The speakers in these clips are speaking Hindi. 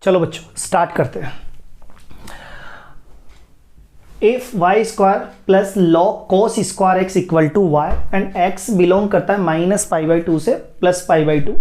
चलो बच्चों स्टार्ट करते हैं। If y square plus log cos square x equal to y and x belong करता है माइनस पाई बाई टू से plus pi by two,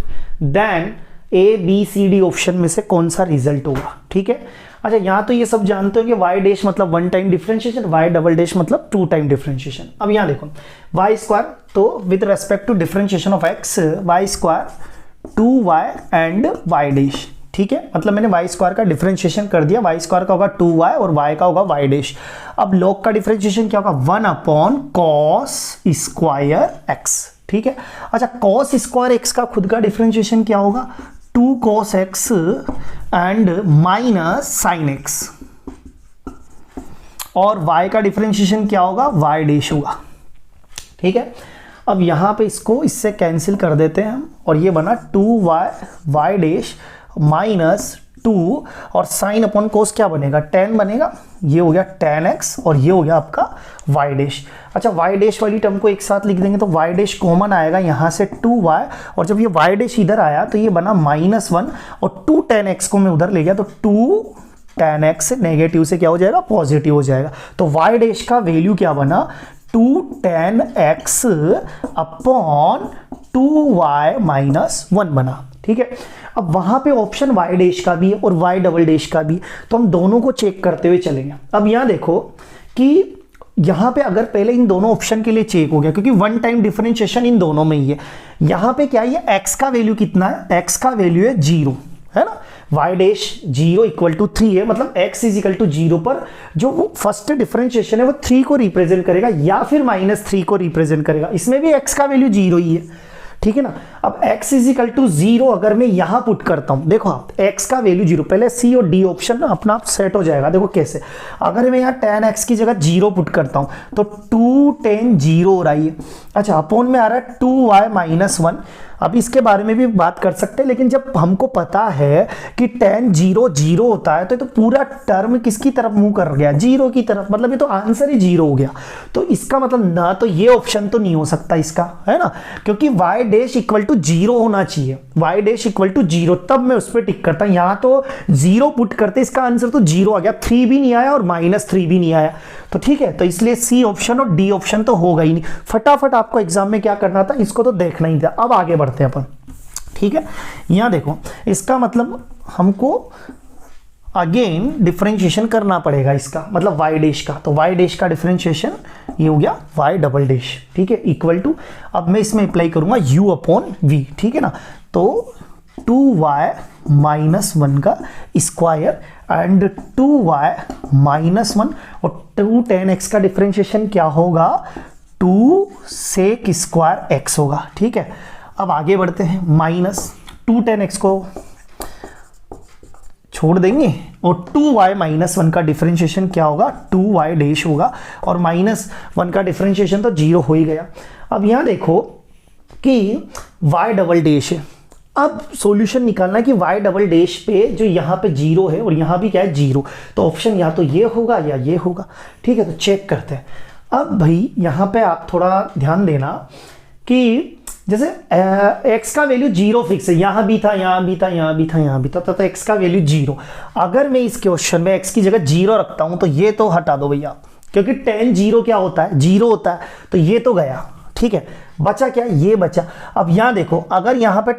then A B C D option में से कौन सा रिजल्ट होगा। ठीक है, अच्छा यहाँ तो ये सब जानते हो कि वाई डैश मतलब one time differentiation, y double dash मतलब टू टाइम डिफरेंशिएशन। अब यहाँ देखो वाई स्क्वायर, तो with respect to differentiation of x y square to y and y dash. ठीक है, मतलब मैंने वाई स्क्वायर का डिफरेंशिएशन कर दिया, वाई स्क्वायर का होगा 2y और y का होगा वाई डैश। अब लॉग का डिफरेंशिएशन क्या होगा, 1 अपॉन कॉस स्क्वायर एक्स। ठीक है, अच्छा कॉस स्क्वायर एक्स का खुद का डिफरेंशिएशन क्या होगा, 2 cos x and minus sine x, और y का डिफरेंशिएशन क्या होगा, y डैश होगा। ठीक है, अब यहां पे इसको इससे कैंसिल कर देते हैं हम, और ये बना 2y y डैश माइनस 2 और साइन अपॉन कोस क्या बनेगा, tan बनेगा, ये हो गया tan x और ये हो गया आपका y डैश। अच्छा y डैश वाली टर्म को एक साथ लिख देंगे तो y डैश कॉमन आएगा यहाँ से 2y, और जब ये y डैश इधर आया तो ये बना -1 और 2 tan x को मैं उधर ले गया तो 2 tan x नेगेटिव से क्या हो जाएगा, पॉजिटिव हो जाएगा। तो y डैश का वैल्यू क्या बना, 2 tan x upon 2y minus 1 बना। ठीक है, अब वहां पे ऑप्शन y डैश का भी और y डबल डैश का भी, तो हम दोनों को चेक करते हुए चलेंगे। अब यहां देखो कि यहां पे अगर पहले इन दोनों ऑप्शन के लिए चेक हो गया, क्योंकि वन टाइम डिफरेंशिएशन इन दोनों में ही है। यहां पे क्या है, x का वैल्यू कितना है, x का वैल्यू है 0, है ना, y डैश 0 इक्वल टू 3 है, मतलब x इज इक्वल टू 0 पर जो फर्स्ट डिफरेंशिएशन है वो 3 को रिप्रेजेंट करेगा या फिर -3 को रिप्रेजेंट करेगा। इसमें भी x का वैल्यू 0 ही है। ठीक है ना, अब x इज इक्वल टू 0 अगर मैं यहां पुट करता हूं, देखो आप x का वैल्यू 0, पहले c और d ऑप्शन ना अपना आप सेट हो जाएगा। देखो कैसे, अगर मैं यहां tan x की जगह 0 पुट करता हूं तो 2 tan 0 हो रहा है। अच्छा अपॉन में आ रहा है 2y माइनस 1। अब इसके बारे में भी बात कर सकते हैं, लेकिन जब हमको पता है कि tan 0 0 होता है तो पूरा टर्म किसकी तरफ मुंह कर गया, 0 की तरफ, मतलब ये तो आंसर ही 0 हो गया। तो इसका मतलब ना तो ये ऑप्शन तो नहीं हो सकता इसका, है ना, क्योंकि y डैश इक्वल टू 0 होना चाहिए, y डैश इक्वल टू 0, तब मैं उस पर टिक करता हूं। यहां तो 0 पुट करते इसका आंसर तो 0 आ गया, 3 भी नहीं आया और -3 भी नहीं आया। तो ठीक है, तो इसलिए सी ऑप्शन और डी ऑप्शन तो होगा ही नहीं। फटाफट आपको एग्जाम में क्या करना था, इसको तो देखना ही था। अब आगे बढ़ते हैं अपन। ठीक है, यहां देखो इसका मतलब हमको अगेन डिफरेंशिएशन करना पड़ेगा इसका, मतलब y डैश का, तो y डैश का डिफरेंशिएशन ये हो गया y डबल डैश। ठीक है, इक्वल टू, अब मैं इसमें अप्लाई करूंगा u अपॉन v। ठीक है ना, तो 2y माइनस 1 का स्क्वायर एंड 2y माइनस 1 और 2 tan x का डिफरेंशिएशन क्या होगा, 2 sec स्क्वायर x होगा। ठीक है, अब आगे बढ़ते हैं, माइनस 2 tan x को छोड़ देंगे और 2y माइनस 1 का डिफरेंशिएशन क्या होगा, 2y डैश होगा, और -1 का डिफरेंशिएशन तो 0 हो ही गया। अब यहां देखो कि y डबल डैश है, अब सॉल्यूशन निकालना है कि y डबल डैश पे जो यहाँ पे 0 है और यहाँ भी क्या है 0, तो ऑप्शन या तो ये होगा या ये होगा। ठीक है, तो चेक करते हैं। अब भाई यहाँ पे आप थोड़ा ध्यान देना कि जैसे x का वैल्यू 0 फिक्स है, यहाँ भी था, यहाँ भी था, यहाँ भी था, यहाँ भी था, तो x का वैल्यू 0। अगर मैं इस क्वेश्चन में x की जगह 0 रखता हूँ तो ये तो हटा दो भैया, क्योंकि tan 0 क्या होता है, 0 होता है, तो ये तो गया। ठीक है, बचा क्या, ये बचा। अब यहाँ देखो, अगर यहाँ पे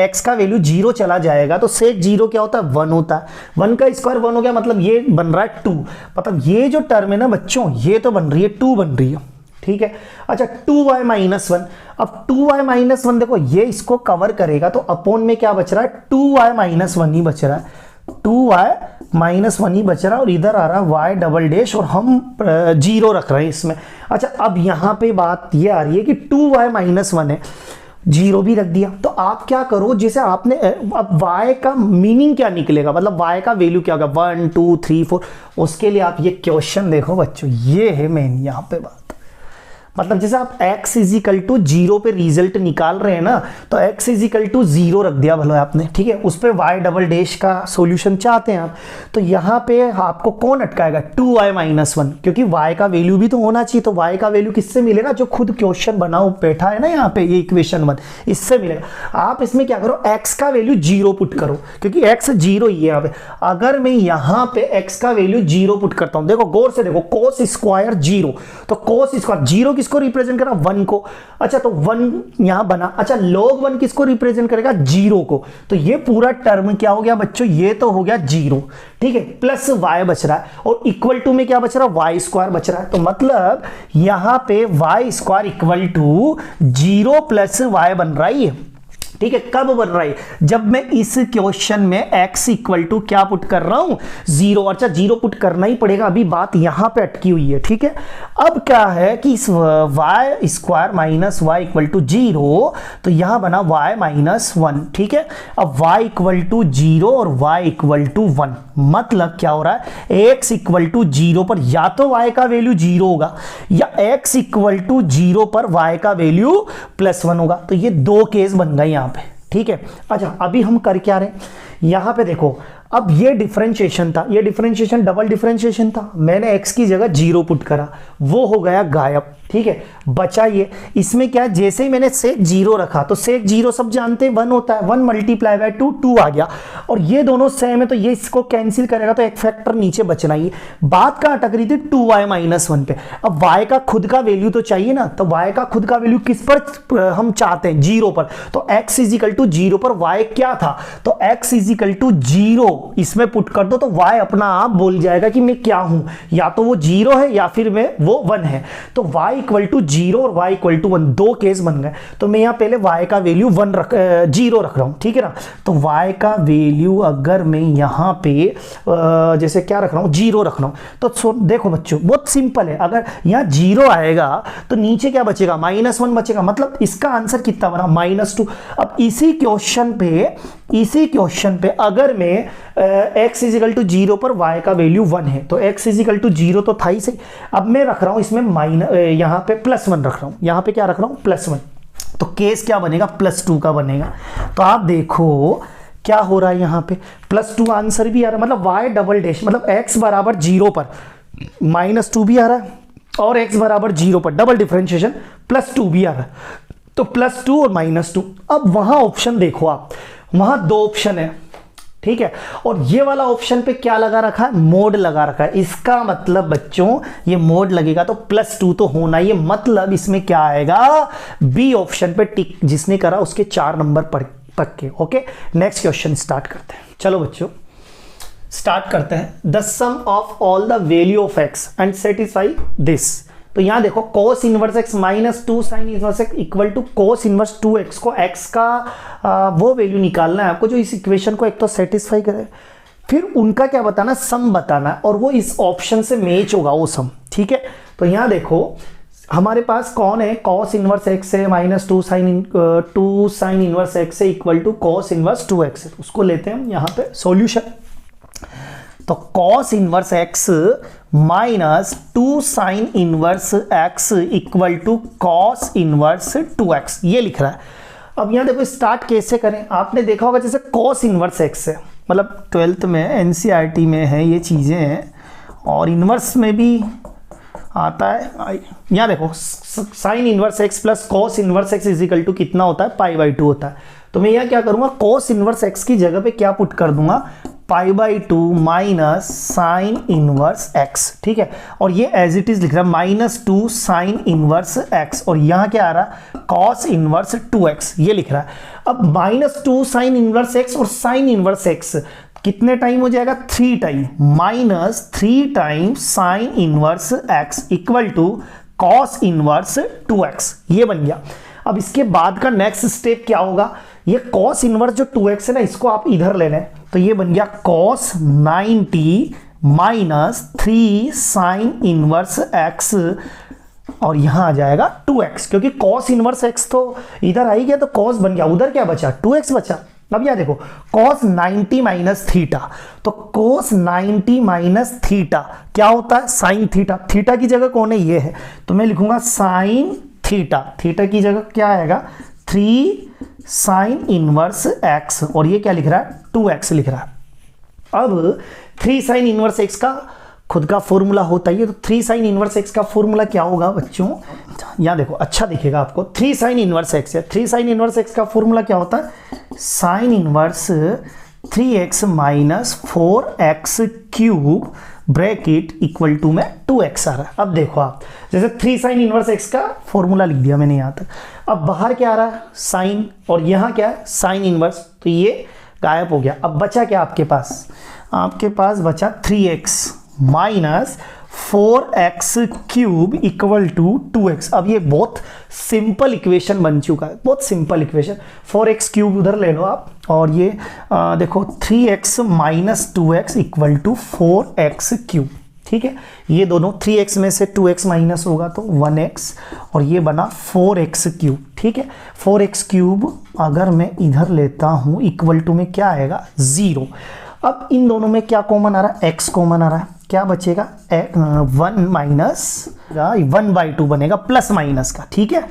x का वैल्यू 0 चला जाएगा तो sec 0 क्या होता है, 1 होता है, 1 का स्क्वायर 1 हो गया, मतलब ये बन रहा है 2, मतलब ये जो टर्म है ना बच्चों, ये तो बन रही है 2 बन रही है। ठीक है, अच्छा 2y माइनस 1, अब 2y माइनस 1 देखो ये इसको कवर करेगा, तो अपॉन में क्या बच रहा है, 2y माइनस 1 ही बच रहा है, 2y माइनस 1 ही बच रहा है, और इधर आ रहा है y डबल डैश और हम 0 रख रहे हैं इसमें। अच्छा अब यहाँ पे बात ये आ रही है कि 2y माइनस 1 है, 0 भी रख दिया, तो आप क्या करो, जैसे आपने अब y का मीनिंग क्या निकलेगा, मतलब y का वैल्यू क्या होगा, 1 2 3 4, उसके लिए आप ये क्वेश्चन देखो बच्चों, ये है मेन यहाँ पे बात। मतलब जैसे आप x इजिकल टू 0 पे रिजल्ट निकाल रहे हैं ना, तो x इजिकल टू 0 रख दिया भलो आपने, ठीक है। उस पे y डबल डैश का सॉल्यूशन चाहते हैं आप, तो यहाँ पे आपको कौन अटकाएगा, 2y माइनस 1, क्योंकि y का वैल्यू भी तो होना चाहिए। तो y का वैल्यू किससे मिलेगा, जो खुद क्वेश्चन बना बैठा है ना यहाँ पे, ये इक्वेशन 1, इससे मिलेगा। आप इसमें क्या करो, x का वैल्यू 0 पुट करो, क्योंकि x 0 ही है यहाँ पे। अगर मैं यहाँ पे x का वैल्यू 0 पुट करता हूँ, देखो गौर से देखो, cos स्क्वायर 0, तो cos स्क्वायर 0 किसको रिप्रेजेंट करा, 1 को। अच्छा तो 1 यहां बना। अच्छा log 1 किसको रिप्रेजेंट करेगा, 0 को। तो ये पूरा टर्म क्या हो गया बच्चों, ये तो हो गया 0, ठीक है। प्लस y बच रहा है, और इक्वल टू में क्या बच रहा है, वाई स्क्वायर बच रहा है। तो मतलब यहां पे y square equal to 0 plus y बन रहा है, ठीक है। कब बन रहा है, जब मैं इस क्वेश्चन में x इक्वल टू क्या पुट कर रहा हूं, 0। अच्छा 0 पुट करना ही पड़ेगा, अभी बात यहां पे अटकी हुई है, ठीक है। अब क्या है कि इस y square minus y equal to 0, तो यहां बना y माइनस 1, ठीक है। अब y इक्वल टू 0 और y इक्वल टू 1, मतलब क्या हो रहा है, x इक्वल टू 0 पर या तो y का वैल्यू 0 होगा, या x इक्वल टू 0 पर y का वैल्यू +1 होगा। तो ये दो केस बन गए यहाँ पे, ठीक है। अच्छा अभी हम कर क्या रहे हैं, यहाँ पे देखो, अब ये डिफरेंशिएशन था, ये डिफरेंशिएशन डबल डिफरेंशिएशन था, मैंने x की जगह 0 पुट करा, वो हो गया गायब, ठीक है। बचा ये, इसमें क्या, जैसे ही मैंने सेक 0 रखा, तो सेक 0 सब जानते हैं 1 होता है, 1 मल्टीप्लाई बाय 2, 2 आ गया, और ये दोनों सेम है, तो ये इसको कैंसिल करेगा, तो एक फैक्टर नीचे बचना ही। बात कहाँ अटक रही थी, 2y माइनस 1 पे। अब y का खुद का वैल्यू तो चाहिए ना, तो y का खुद का वैल्यू किस पर हम चाहते हैं, 0 पर। तो x इजिकल टू 0 पर y क्या था, तो x इजिकल टू 0 इसमें पुट कर दो, तो y अपना आप बोल जाएगा कि मैं क्या हूं, या तो वो 0 है या फिर मैं वो 1 है। तो y इक्वल टू 0 और y इक्वल टू 1, दो केस बन गए। तो मैं यहां पहले y का वैल्यू 0 रख रहा हूं, ठीक है ना। तो y का वैल्यू अगर मैं यहां पे जैसे क्या रख रहा हूं, 0 रख रहा हूं, तो देखो बच्चों बहुत सिंपल है, अगर यहां 0 आएगा तो नीचे क्या बचेगा, -1 बचेगा, मतलब इसका आंसर कितना बना, -2। अब इसी क्वेश्चन पे अगर मैं x इजिकल टू 0 पर y का वैल्यू 1 है, तो x इजिकल टू 0 तो था ही सही। अब मैं रख रहा हूं इसमें यहां पे +1 रख रहा हूं, यहां पे क्या रख रहा हूं, +1, तो केस क्या बनेगा, +2 का बनेगा। तो आप देखो क्या हो रहा है, यहां पे +2 आंसर भी आ रहा है, मतलब y डबल डैश, मतलब x बराबर 0 पर -2 भी आ रहा है, और x बराबर 0 पर डबल डिफरेंशिएशन +2 भी आ रहा है, तो +2 और -2। अब वहां ऑप्शन देखो आप, वहां दो ऑप्शन है, ठीक है, और ये वाला ऑप्शन पे क्या लगा रखा है, मोड लगा रखा है। इसका मतलब बच्चों ये मोड लगेगा तो +2 तो होना ही है, मतलब इसमें क्या आएगा, बी ऑप्शन पे टिक जिसने करा उसके 4 नंबर पर पक्के। ओके, नेक्स्ट क्वेश्चन स्टार्ट करते हैं। चलो बच्चों स्टार्ट करते हैं। The sum of all the value of x and satisfy this. तो यहां देखो cos inverse x minus 2 sin inverse x equal to cos inverse 2x को x का वो वैल्यू निकालना है आपको जो इस इक्वेशन को एक तो सेटिस्फाई करे, फिर उनका क्या बताना, सम बताना है, और वो इस ऑप्शन से मैच होगा वो सम, ठीक है। तो यहां देखो हमारे पास कौन है, cos इनवर्स x है माइनस 2 sin इनवर्स x है equal to cos inverse 2x है। उसको लेते हैं हम यहाँ पे सॉल्यूशन। तो cos inverse x minus 2 sin inverse x equal to cos inverse 2x, ये लिख रहा है। अब यहाँ देखो स्टार्ट कैसे करें, आपने देखा होगा जैसे cos इनवर्स x है, मतलब 12th में NCERT में है ये चीज़ें हैं, और इनवर्स में भी आता है। यहाँ देखो sin inverse x plus cos inverse x is equal to कितना होता है, π/2 होता है। तो मैं यहाँ क्या करूँगा, cos इनवर्स x की जगह पे क्या पुट कर दूंगा, π/2 माइनस साइन इनवर्स x, ठीक है। और ये एज इट इज लिख रहा है -2 साइन इनवर्स x, और यहाँ क्या आ रहा है, cos इनवर्स 2x, ये लिख रहा है। अब -2 साइन इनवर्स x और साइन इनवर्स x कितने टाइम हो जाएगा, 3 time, -3 time sine inverse x equal to cos inverse 2x, ये बन गया। अब इसके बाद का नेक्स्ट स्टेप क्या होगा, ये cos इनवर्स जो 2x है ना, इसको आप इधर ले लें, तो ये बन गया cos 90 minus 3 sign inverse x, और यहां आ जाएगा 2x, क्योंकि cos इनवर्स x तो इधर आ ही गया, तो cos बन गया, उधर क्या बचा, 2x बचा, अब यह देखो cos 90 माइनस थीटा, तो cos 90 माइनस थीटा क्या होता है sin थीटा। थीटा की जगह कौन है, ये है, तो मैं लिखूंगा sin थीटा। थीटा की जगह क्या आएगा 3 sin इनवर्स x, और ये क्या लिख रहा है 2x लिख रहा है। अब 3 sin इनवर्स x का खुद का फॉर्मूला होता है, तो 3 sin इनवर्स x का फॉर्मूला क्या होगा बच्चों, यहाँ देखो अच्छा दिखेगा आपको, 3 sin इनवर्स x है, 3 sin इनवर्स x का फॉर्मूला क्या होता है sin inverse 3x minus 4x cube bracket equal to में 2x आ रहा है। अब देखो आप जैसे 3 sin इनवर्स x का फॉर्मूला लिख दिया मैंने यहाँ तक, अब बाहर क्या आ रहा है साइन, और यहाँ क्या है साइन इनवर्स, तो ये गायब हो गया। अब बचा क्या आपके पास, आपके पास बचा 3x minus 4x cube equal to 2x। अब ये बहुत सिंपल इक्वेशन बन चुका है, बहुत सिंपल इक्वेशन। 4x क्यूब उधर ले लो आप, और ये देखो 3x minus 2x equal to 4x cube, ठीक है। ये दोनों 3x में से 2x माइनस होगा तो 1x, और ये बना 4x क्यूब, ठीक है। 4x क्यूब अगर मैं इधर लेता हूँ इक्वल टू में क्या आएगा 0। अब इन दोनों में क्या कॉमन आ रहा है, x कॉमन आ रहा है, क्या बचेगा 1 माइनस 1/2 बनेगा प्लस माइनस का, ठीक है,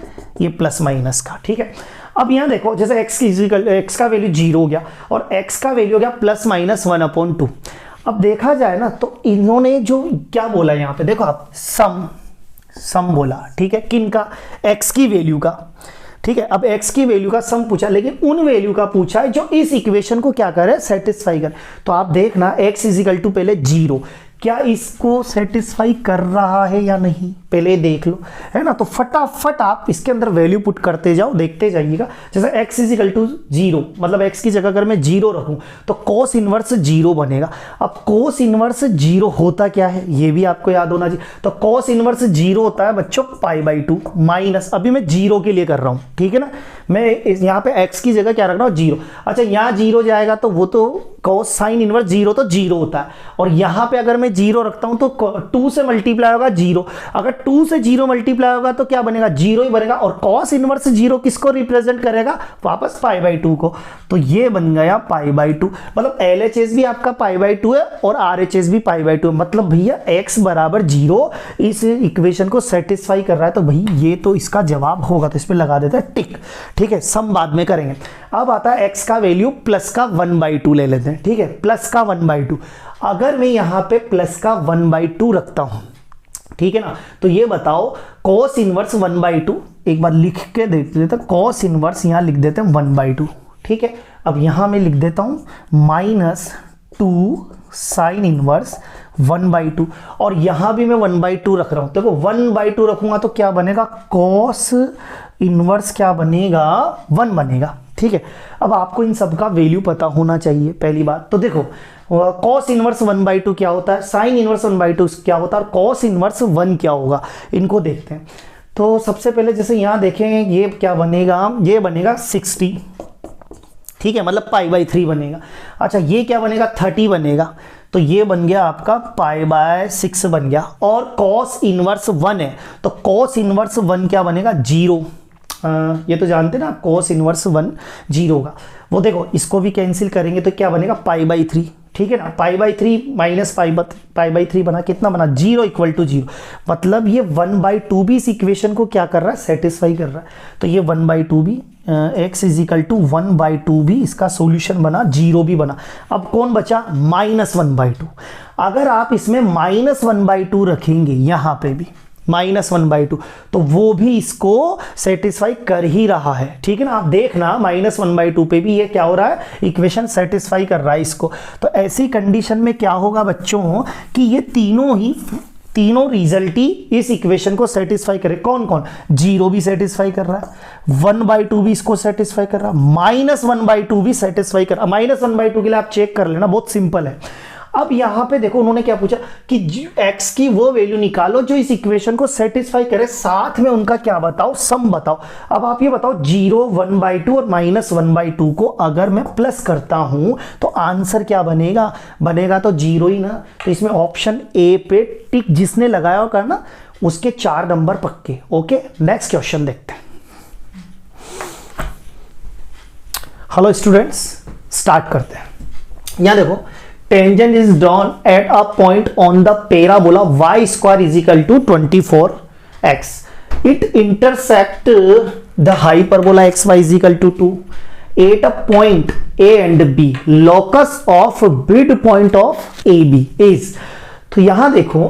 ये प्लस माइनस का, ठीक है। अब यहाँ देखो जैसे x का वैल्यू 0 हो गया और x का वैल्यू हो गया प्लस माइनस 1/2। अब देखा जाए ना तो इन्होंने जो क्या बोला यहाँ पे देखो आप सम बोला, ठीक है, किन का x की वैल्यू का, ठीक है। अब x की वैल्यू का सम पूछा, लेकिन उन वैल्यू का पूछा है जो इस इक्वेशन को क्या करे सेटिस्फाई करे। तो आप देखना x इजिकल टू पहले 0, क्या इसको सेटिस्फाई कर रहा है या नहीं पहले देख लो, है ना। तो फटाफट आप इसके अंदर वैल्यू पुट करते जाओ, देखते जाइएगा। जैसे x इजिकल टू 0, मतलब x की जगह अगर मैं 0 रखूं तो cos इनवर्स 0 बनेगा। अब cos इनवर्स 0 होता क्या है ये भी आपको याद होना चाहिए। तो cos इनवर्स 0 होता है बच्चों π/2 माइनस, अभी मैं 0 के लिए कर रहा हूं, ठीक है ना। मैं यहाँ पे x की जगह क्या रख रहा हूँ 0। अच्छा यहाँ 0 जाएगा तो वो तो cos साइन इनवर्स 0 तो 0 होता है, और यहाँ पे अगर मैं 0 रखता हूं तो 2 से मल्टीप्लाई होगा 0, अगर 2 से 0 मल्टीप्लाई होगा तो क्या बनेगा 0 ही बनेगा। और cos इनवर्स 0 किसको रिप्रेजेंट करेगा वापस π/2 को, तो ये बन गया π/2। मतलब LHS भी आपका π/2 है और RHS भी π/2 है, मतलब भैया x बराबर 0 इस इक्वेशन को सेटिस्फाई कर रहा है, तो भाई ये तो इसका जवाब होगा, तो इस पर लगा देते हैं टिक, ठीक है। सम बाद में करेंगे। अब आता है x का वैल्यू प्लस का 1/2 ले लेते हैं, ठीक है, प्लस का 1/2। अगर मैं यहाँ पे प्लस का 1/2 रखता हूं, ठीक है ना, तो ये बताओ cos इनवर्स 1/2 एक बार लिख के देख लेते हैं। cos इनवर्स यहाँ लिख देते हैं 1/2, ठीक है। अब यहाँ मैं लिख देता हूं -2 साइन इनवर्स 1/2, और यहाँ भी मैं 1/2 रख रहा हूं। देखो 1/2 रखूंगा तो क्या बनेगा cos इनवर्स क्या बनेगा 1 बनेगा, ठीक है। अब आपको इन सब का वैल्यू पता होना चाहिए पहली बात। तो देखो cos इनवर्स 1/2 क्या होता है, साइन इनवर्स 1/2 क्या होता है, और cos इनवर्स 1 क्या होगा, इनको देखते हैं। तो सबसे पहले जैसे यहाँ देखेंगे ये क्या बनेगा, ये बनेगा 60, ठीक है, मतलब π/3 बनेगा। अच्छा ये क्या बनेगा 30 बनेगा, तो ये बन गया आपका π/6 बन गया। और cos इनवर्स 1 है तो cos इनवर्स 1 क्या बनेगा 0, ये तो जानते ना cos इनवर्स 1 0 होगा। वो देखो इसको भी कैंसिल करेंगे तो क्या बनेगा π/3, ठीक है ना। π/3 माइनस π/3 बना कितना बना 0 इक्वल टू 0, मतलब ये 1/2 भी इस इक्वेशन को क्या कर रहा है सेटिस्फाई कर रहा है। तो ये 1/2 भी x इजिकल टू 1/2 भी इसका सॉल्यूशन बना, 0 भी बना। अब कौन बचा -1/2। अगर आप इसमें -1/2 रखेंगे यहाँ पे भी -1/2 तो वो भी इसको सेटिस्फाई कर ही रहा है, ठीक है ना। आप देखना -1/2 पे भी ये क्या हो रहा है इक्वेशन सेटिस्फाई कर रहा है इसको। तो ऐसी कंडीशन में क्या होगा बच्चों कि ये तीनों रिजल्ट ही इस इक्वेशन को सेटिस्फाई करे। कौन कौन 0 भी सेटिस्फाई कर रहा है, 1/2 भी इसको सेटिस्फाई कर रहा है, -1/2 भी सेटिस्फाई कर रहा है। -1/2 के लिए आप चेक कर लेना, बहुत सिंपल है। अब यहां पे देखो उन्होंने क्या पूछा कि x की वो वैल्यू निकालो जो इस इक्वेशन को सेटिस्फाई करे, साथ में उनका क्या बताओ सम बताओ। अब आप ये बताओ 0 1/2 और -1/2 को अगर मैं प्लस करता हूं तो आंसर क्या बनेगा, बनेगा तो 0 ही ना। तो इसमें ऑप्शन ए पे टिक जिसने लगाया होगा ना उसके 4 नंबर पक्के। ओके नेक्स्ट क्वेश्चन देखते हैं। हेलो स्टूडेंट्स, स्टार्ट करते हैं। यहां देखो tangent is drawn at a point on the parabola y square is equal to 24x. It intersect the hyperbola xy is equal to 2 at a point a and b. Locus of mid point of AB is. तो यहां देखो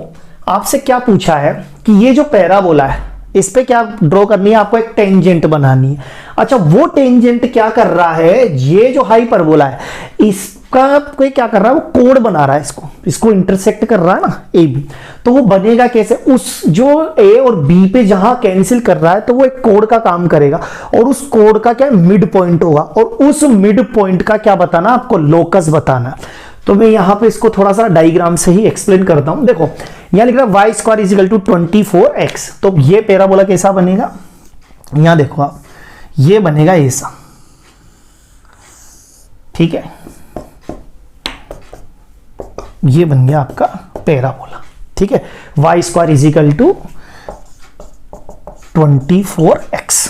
आपसे क्या पूछा है कि ये जो पैराबोला है इस पे क्या ड्रॉ करनी है, आपको एक टेंजेंट बनानी है। अच्छा वो टेंजेंट क्या कर रहा है, ये जो हाइपरबोला है इसका कोई क्या कर रहा है, वो कोड बना रहा है, इसको इंटरसेक्ट कर रहा है ना ए बी। तो वो बनेगा कैसे, उस जो ए और बी पे जहां कैंसिल कर रहा है तो वो एक कोड का काम करेगा और उस कोड का क्या मिड पॉइंट होगा और उस मिड पॉइंट का क्या बताना, आपको लोकस बताना। तो मैं यहां पे इसको थोड़ा सा डायग्राम से ही एक्सप्लेन करता हूं। देखो यहां लिख रहा है y square is equal to 24x। तो ये पैराबोला कैसा बनेगा, यहां देखो आप, ये बनेगा ऐसा, ठीक है, ये बन गया आपका पैराबोला, ठीक है। Y square is equal to 24x।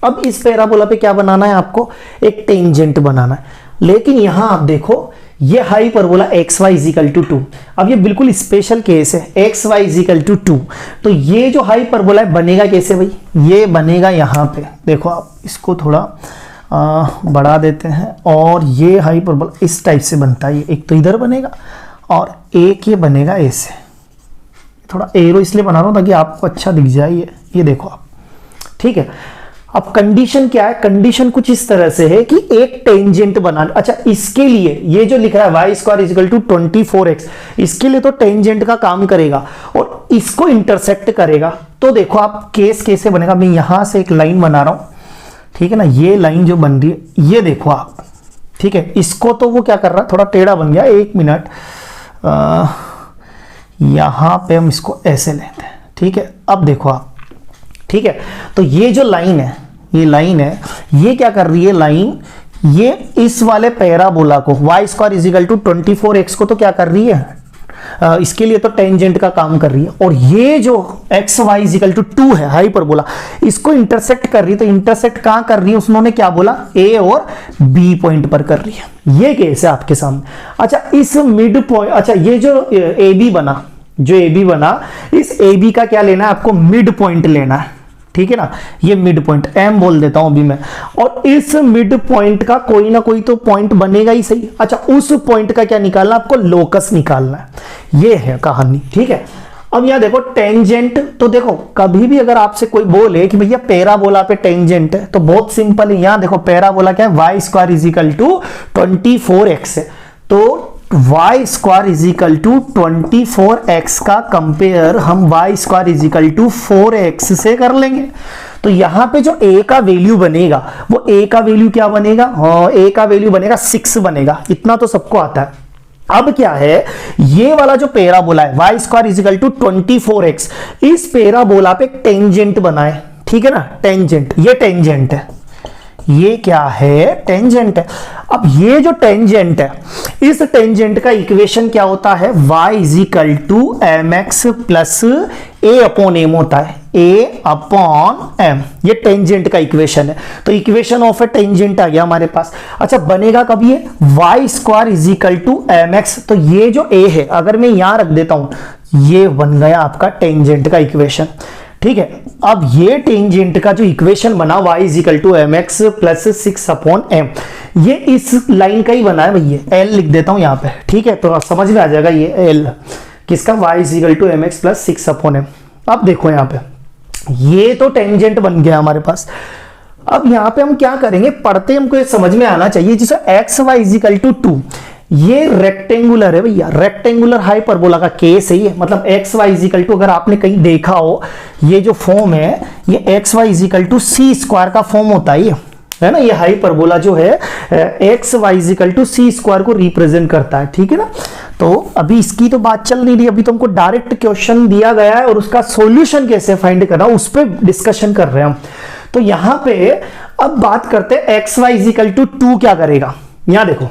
अब इस पैराबोला पे क्या बनाना है, आपको एक टेंजेंट बनाना है। लेकिन यहां आप देखो ये hyperbola x y is equal to 2। अब ये बिल्कुल स्पेशल केस है, एक्स वाई इजिकल टू 2। तो ये जो हाइपरबोला बनेगा कैसे भाई, ये बनेगा यहां पे, देखो आप इसको थोड़ा बढ़ा देते हैं और ये हाइपरबोला इस टाइप से बनता है। एक तो इधर बनेगा और एक ये बनेगा ऐसे। थोड़ा एरो इसलिए बना रहा हूं ताकि आपको अच्छा दिख जाए। ये देखो आप, ठीक है। अब कंडीशन क्या है, कंडीशन कुछ इस तरह से है कि एक टेंजेंट बनाना। अच्छा इसके लिए ये जो लिख रहा है y square is equal to 24x, इसके लिए तो टेंजेंट का काम करेगा और इसको इंटरसेक्ट करेगा। तो देखो आप केस कैसे बनेगा, मैं यहां से एक लाइन बना रहा हूं, ठीक है ना। ये लाइन जो बन रही है ये देखो आप, ठीक है। इसको तो वो क्या कर रहा है, थोड़ा टेढ़ा बन गया, एक मिनट, यहां पे हम इसको ऐसे लेते हैं, ठीक है। अब देखो आप, ठीक है। तो ये जो लाइन है, ये लाइन है, ये क्या कर रही है लाइन, ये इस वाले पैराबोला को y square is equal to 24x को तो क्या कर रही है, इसके लिए तो टेंजेंट का काम कर रही है। और ये जो x y is equal to 2 है हाइपरबोला, इसको इंटरसेक्ट कर रही है। तो इंटरसेक्ट कहां कर रही है, उन्होंने क्या बोला, a और b पॉइंट पर कर रही है। ये केस है आपके सामने। अच्छा इस मिड पॉइंट, अच्छा ये जो AB बना, जो AB बना, इस AB का क्या लेना है, आपको मिड पॉइंट लेना है, ठीक है ना। ये मिड पॉइंट M बोल देता हूं अभी मैं, और इस मिड पॉइंट का कोई ना कोई तो पॉइंट बनेगा ही सही। अच्छा उस पॉइंट का क्या निकालना, आपको लोकस निकालना है। ये है कहानी, ठीक है। अब यहां देखो टेंजेंट, तो देखो कभी भी अगर आपसे कोई बोले कि भैया पैराबोला पे टेंजेंट है, तो बहुत सिंपल है। यहां देखो पैराबोला क्या है, y square is equal to 24x है। तो y square is equal to 24x का कंपेयर हम y square is equal to 4x से कर लेंगे। तो यहां पे जो a का वैल्यू बनेगा, वो a का वैल्यू क्या बनेगा, a का वैल्यू बनेगा 6 बनेगा। इतना तो सबको आता है। अब क्या है, ये वाला जो पैराबोला है y square is equal to 24x, इस पैराबोला पे टेंजेंट बनाए, ठीक है ना। टेंजेंट, ये टेंजेंट है, ये क्या है, टेंजेंट है। अब ये जो टेंजेंट है, इस टेंजेंट का इक्वेशन क्या होता है, y is equal to mx plus a upon m होता है, a अपॉन m। ये टेंजेंट का इक्वेशन है। तो इक्वेशन ऑफ ए टेंजेंट आ गया हमारे पास। अच्छा बनेगा कब ये, y square is equal to mx। तो ये जो a है, अगर मैं यहां रख देता हूं, ये बन गया आपका टेंजेंट का इक्वेशन, ठीक है। अब ये टेंजेंट का जो इक्वेशन बना y is equal to mx plus 6 upon m, ये इस लाइन का ही बना है भैया। l लिख देता हूं यहां पे, ठीक है। तो समझ में आ जाएगा ये l किसका, y is equal to mx plus 6 upon m। अब देखो यहां पे ये तो टेंजेंट बन गया हमारे पास। अब यहां पे हम क्या करेंगे, पढ़ते हमको ये समझ में आना चाहिए, जिसे x y is equal to 2, ये रेक्टेंगुलर है भैया, रेक्टेंगुलर हाइपरबोला का केस है ये। मतलब एक्स वाई इजिकल टू, अगर आपने कहीं देखा हो ये जो फॉर्म है, ये x y is equal to C square का फॉर्म होता है ना। ये हाइपरबोला जो है x y is equal to C square को रिप्रेजेंट करता है, ठीक है ना। तो अभी इसकी तो बात चल नहीं रही, अभी तुमको डायरेक्ट क्वेश्चन दिया गया है और उसका सॉल्यूशन कैसे फाइंड करना उस पर डिस्कशन कर रहे हैं हम। तो यहां पे अब बात करते हैं एक्स वाई इजिकल टू 2 क्या करेगा। यहां देखो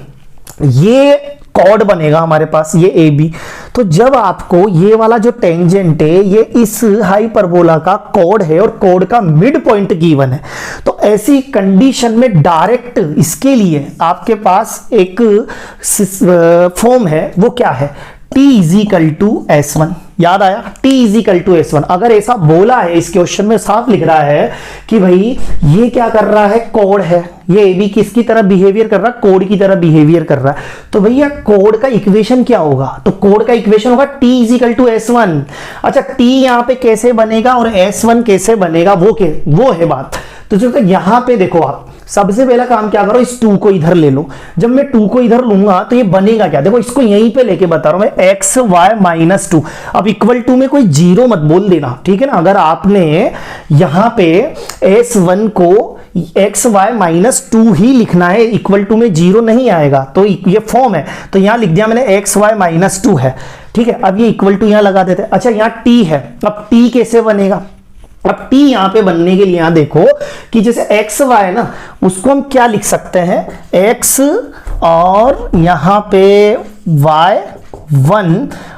ये कॉर्ड बनेगा हमारे पास, ये ए बी। तो जब आपको ये वाला जो टेंजेंट है ये इस हाइपरबोला का कोड है और कोड का मिड पॉइंट गिवन है, तो ऐसी कंडीशन में डायरेक्ट इसके लिए आपके पास एक फॉर्म है, वो क्या है, t is equal to S1। याद आया, t is equal to S1। अगर ऐसा बोला है, इस क्वेश्चन में साफ लिख रहा है कि भाई ये क्या कर रहा है, कोड है, ये भी किसकी तरह बिहेवियर कर रहा है, कोड की तरह बिहेवियर कर रहा है, तो भैया कोड का इक्वेशन क्या होगा, तो कोड का इक्वेशन होगा t is equal to S1। अच्छा, t यहां पे कैसे बनेगा और S1 कैसे बनेगा, वो है बात। तो जो यहां पे देखो, आप सबसे पहला काम क्या करो, इस 2 को इधर ले लो। जब मैं 2 को इधर लूंगा तो ये बनेगा क्या, देखो इसको यहीं पे लेके बता रहा हूं मैं, एक्स वाई माइनस 2। अब इक्वल टू में कोई जीरो मत बोल देना, ठीक है ना। अगर आपने यहां पे S1 को एक्स वाई माइनस 2 ही लिखना है, इक्वल टू में जीरो नहीं आएगा, तो ये फॉर्म है, तो यहां लिख दिया मैंने एक्स वाई माइनस 2 है, ठीक है। अब ये इक्वल टू यहां लगा देते हैं। अच्छा, यहां t है, अब t कैसे बनेगा, अब t यहां पे बनने के लिए यहां देखो कि जैसे एक्स वाई ना, उसको हम क्या लिख सकते हैं, x और यहां पे y1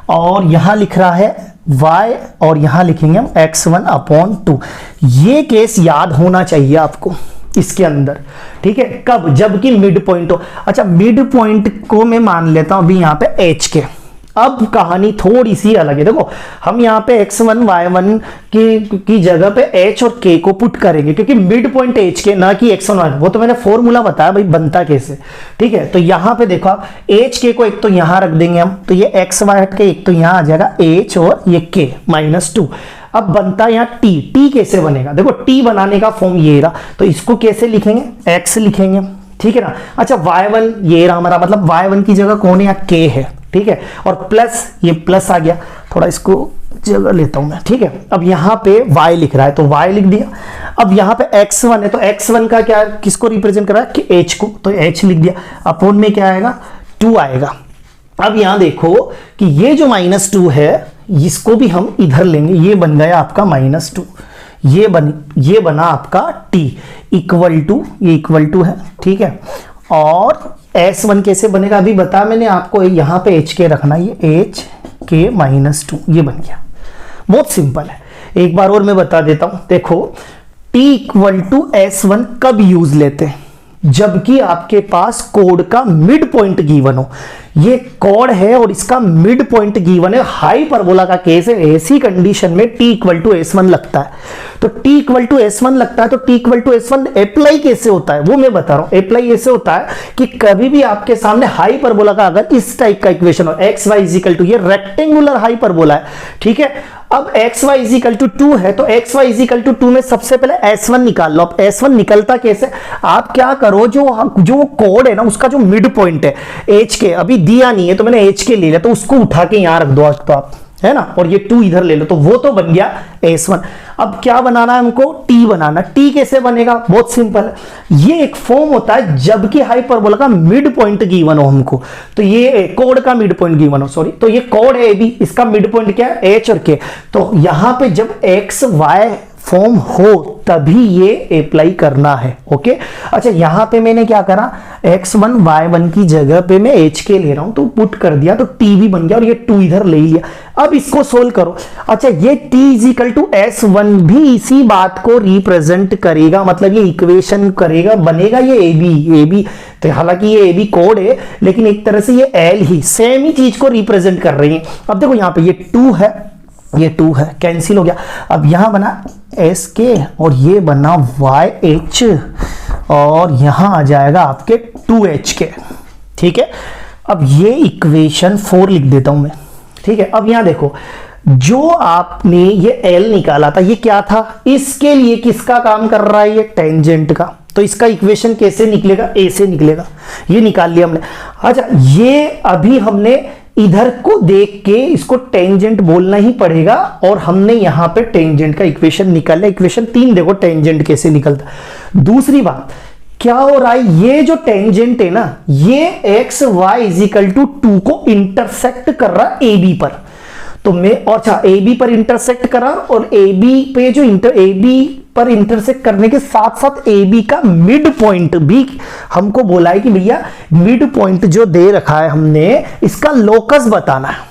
और यहां लिख रहा है y और यहां लिखेंगे हम x1/2। ये केस याद होना चाहिए आपको इसके अंदर, ठीक है। कब, जबकि मिड पॉइंट हो। अच्छा, मिड पॉइंट को मैं मान लेता हूं अभी यहां पे h के। अब कहानी थोड़ी सी अलग है, देखो हम यहाँ पे x1 y1 की जगह पे h और k को पुट करेंगे, क्योंकि मिड पॉइंट h के, ना कि x1 y1। वो तो मैंने फॉर्मूला बताया भाई बनता कैसे, ठीक है। तो यहाँ पे देखो आप h k को एक तो यहाँ रख देंगे हम, तो ये x y हट के एक तो यहाँ आ जाएगा h और ये k -2। अब बनता यहाँ t कैसे बनेगा, देखो t बनाने का फॉर्म ये रहा, तो इसको कैसे लिखेंगे, x लिखेंगे, ठीक है ना। अच्छा, y1 ये रहा हमारा, मतलब y1 की जगह कौन है, यहाँ k है, ठीक है। और प्लस, ये प्लस आ गया, थोड़ा इसको जगह लेता हूं मैं, ठीक है। अब यहां पे y लिख रहा है तो y लिख दिया। अब यहां पे x1 है तो x1 का क्या, किसको रिप्रेजेंट कर रहा है, कि h को, तो h लिख दिया। अपोन में क्या आएगा, 2 आएगा। अब यहां देखो कि ये जो -2 है, इसको भी हम इधर लेंगे, ये बन गया आपका -2, ये बना आपका t इक्वल टू, ये इक्वल टू है, ठीक है। और S1 कैसे बनेगा, अभी बताया मैंने आपको, यहां पे HK रखना, ये HK -2, ये बन गया। बहुत सिंपल है, एक बार और मैं बता देता हूं। देखो t इक्वल टू S1 कब यूज लेते हैं, जबकि आपके पास कोड का मिड पॉइंट गिवन हो। ये कोड है और इसका मिड पॉइंट गिवन है, हाइपरबोला का केस है, ऐसी कंडीशन में t इक्वल टू S1 लगता है। तो t इक्वल टू S1 लगता है, तो t equal to S1 apply कैसे होता है वो मैं बता रहा हूं। अप्लाई ऐसे होता है कि कभी भी आपके सामने हाइपरबोला का अगर इस टाइप का इक्वेशन हो, x y is equal to, ये रेक्टेंगुलर हाइपरबोला है, ठीक है। अब x y is equal to 2 है, तो x y is equal to 2 में सबसे पहले S1 निकाल लो। अब S1 निकलता कैसे, आप क्या करो, जो कोड है ना, उसका जो मिड पॉइंट है HK, अभी दिया नहीं है तो मैंने HK ले लिया, तो उसको उठा के यहां रख दो तो आप, है ना, और ये 2 इधर ले लो, तो वो तो बन गया S1। अब क्या बनाना है हमको, t बनाना। t कैसे बनेगा, बहुत सिंपल है, ये एक फॉर्म होता है जबकि हाइपरबोला का मिड पॉइंट गिवन हो हमको, तो ये कोड का मिड पॉइंट गिवन हो, सॉरी, तो ये कोड है AB, इसका मिड पॉइंट क्या है, h और k। तो यहां पे जब x y फॉर्म हो तभी ये अप्लाई करना है, ओके। अच्छा, यहां पे मैंने क्या करा, x1 y1 की जगह पे मैं HK ले रहा हूं, तो पुट कर दिया, तो t भी बन गया और ये 2 इधर ले लिया। अब इसको सोल्व करो। अच्छा, ये t is equal to S1 भी इसी बात को रिप्रेजेंट करेगा, मतलब ये इक्वेशन करेगा, बनेगा ये AB। तो हालांकि ये AB कोड है, लेकिन एक तरह से ये L ही सेम ही चीज को रिप्रेजेंट कर रही है। अब देखो यहाँ पे ये 2 है, ये 2 है, कैंसिल हो गया। अब यहां बना SK और ये बना YH और यहां आ जाएगा आपके 2HK, ठीक है। अब ये इक्वेशन 4 लिख देता हूं मैं, ठीक है। अब यहां देखो, जो आपने ये L निकाला था, ये क्या था, इसके लिए किसका काम कर रहा है, ये टेंजेंट का, तो इसका इक्वेशन कैसे निकलेगा, A से निकलेगा, ये निकाल लिया हमने। अच्छा, ये अभी हमने इधर को देख के इसको टेंजेंट बोलना ही पड़ेगा, और हमने यहां पे टेंजेंट का इक्वेशन निकाला। इक्वेशन 3 देखो टेंजेंट कैसे निकलता। दूसरी बात क्या हो रहा है, ये जो टेंजेंट है ना, ये x y is equal to 2 को इंटरसेक्ट कर रहा है AB पर, तो मैं, अच्छा AB पर इंटरसेक्ट करा, और AB पे जो AB पर इंटरसेक्ट करने के साथ साथ AB का मिड पॉइंट भी हमको बोला है कि भैया मिड पॉइंट जो दे रखा है हमने, इसका लोकस बताना है।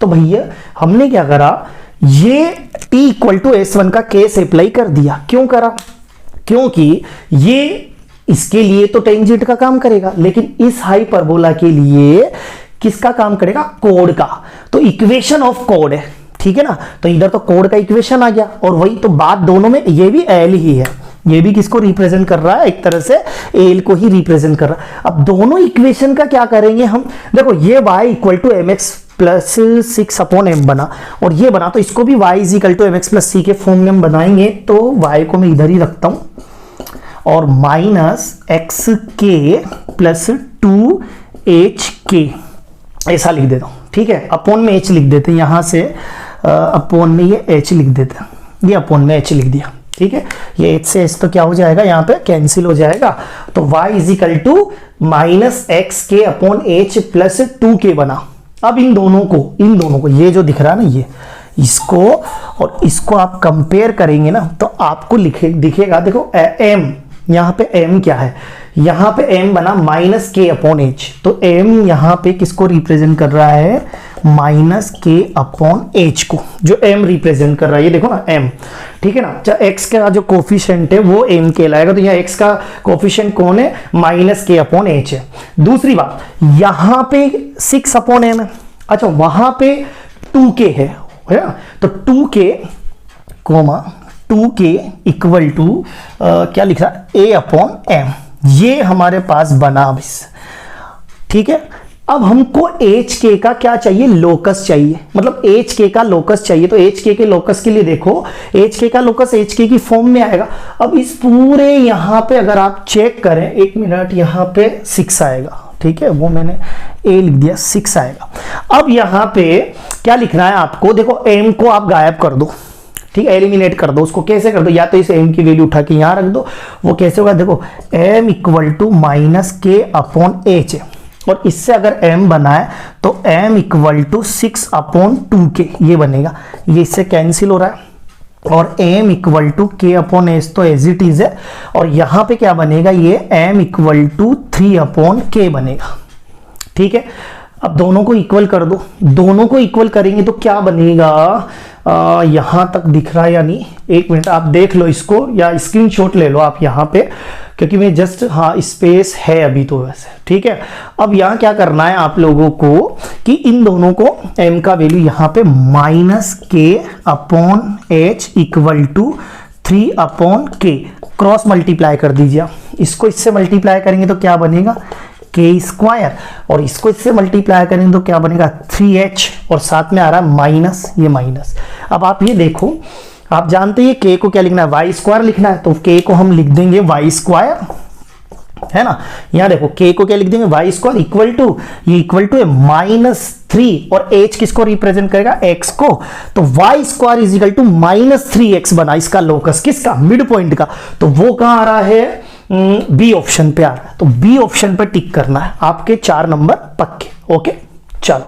तो भैया हमने क्या करा, ये t इक्वल टू S1 का केस अप्लाई कर दिया। क्यों करा? क्योंकि ये इसके लिए तो टेंजेंट का काम करेगा, लेकिन इस हाइपरबोला के लिए किसका काम करेगा? कोड का। तो इक्वेशन ऑफ कोड है, ठीक है ना। तो इधर तो कोड का इक्वेशन आ गया, और वही तो बात दोनों में, ये भी एल ही है, ये भी किसको रिप्रेजेंट कर रहा है? एक तरह से एल को ही रिप्रेजेंट कर रहा है। अब दोनों इक्वेशन का क्या करेंगे हम? देखो ये y equal to M X plus 6 upon M बना, और ये बना, तो इसको भी y is equal to M X plus C के फॉर्म में हम बनाएंगे। तो y को मैं इधर ही रखता हूं, और माइनस एक्स के प्लस 2hk ऐसा लिख देता हूं, ठीक है। अपॉन में h लिख देते हैं, यहां से अपॉन में ये h लिख देते हैं, ये अपॉन में h लिख दिया, ठीक है। ये h से h तो क्या हो जाएगा, यहाँ पे कैंसिल हो जाएगा। तो y is equal to minus x k upon h plus 2k बना। अब इन दोनों को ये जो दिख रहा है ना, ये इसको और इसको आप कंपेयर करेंगे ना, तो आपको दिखेगा, देखो m, यहाँ पे m क्या है? यहाँ पे m बना माइनस के अपॉन एच। तो m यहाँ पे किसको रिप्रेजेंट कर रहा है? माइनस के अपॉन एच को, जो m रिप्रेजेंट कर रहा है, ये देखो ना m, ठीक है ना। चाहे x का जो कोफिशिएंट है वो m कहलाएगा, तो यहाँ x का कोफिशिएंट कौन है? माइनस के अपॉन एच है। दूसरी बात, यहाँ पे 6 अपॉन m है, अच्छा वहां पे 2k है ना, तो 2k इक्वल टू क्या लिख रहा है? a अपॉन m, ये हमारे पास बना अभी, ठीक है। अब हमको hk का क्या चाहिए? लोकस चाहिए, मतलब hk का लोकस चाहिए। तो hk के लोकस के लिए देखो, hk का लोकस hk की फॉर्म में आएगा। अब इस पूरे यहां पे अगर आप चेक करें, एक मिनट, यहां पे 6 आएगा, ठीक है, वो मैंने a लिख दिया, 6 आएगा। अब यहां पे क्या लिखना है आपको? देखो m को आप गायब कर दो, ठीक है, एलिमिनेट कर दो। उसको कैसे कर दो? या तो इस m की वैल्यू उठा के यहां रख दो। वो कैसे होगा? देखो m equal to minus k upon H, और इससे अगर m बनाए तो m equal to 6 upon 2k ये बनेगा। ये इससे कैंसिल हो रहा है, और m equal to k upon h तो एज इट इज है, और यहां पे क्या बनेगा? ये m equal to 3 upon k बनेगा, ठीक है। अब दोनों को इक्वल कर दो, दोनों को इक्वल करेंगे तो क्या बनेगा? यहां तक दिख रहा है या नहीं? एक मिनट आप देख लो इसको, या स्क्रीनशॉट ले लो आप यहाँ पे, क्योंकि मैं जस्ट, हाँ स्पेस है अभी तो वैसे, ठीक है। अब यहाँ क्या करना है आप लोगों को कि इन दोनों को m का वैल्यू यहाँ पे minus k upon h equal to 3 upon k cross multiply कर दीजिए। इसको इससे मल्टीप्लाई करेंगे तो क्या बनेगा? के स्क्वायर, और इसको इससे मल्टीप्लाई करेंगे तो क्या बनेगा? 3h, और साथ में आ रहा है माइनस, ये माइनस। अब आप ये देखो, आप जानते हैं k को क्या लिखना है? y स्क्वायर लिखना है, तो k को हम लिख देंगे y स्क्वायर, है ना। यहाँ देखो k को क्या लिख देंगे? y स्क्वायर इक्वल टू, ये इक्वल टू है माइनस 3, और h किसको रिप्रेजेंट करेगा? x को। तो y square is equal to minus 3x बना इसका लोकस, किसका? मिड पॉइंट का। तो वो कहाँ आ रहा है? बी ऑप्शन पे आ रहा है। तो बी ऑप्शन पे टिक करना है, आपके 4 नंबर पक्के। ओके।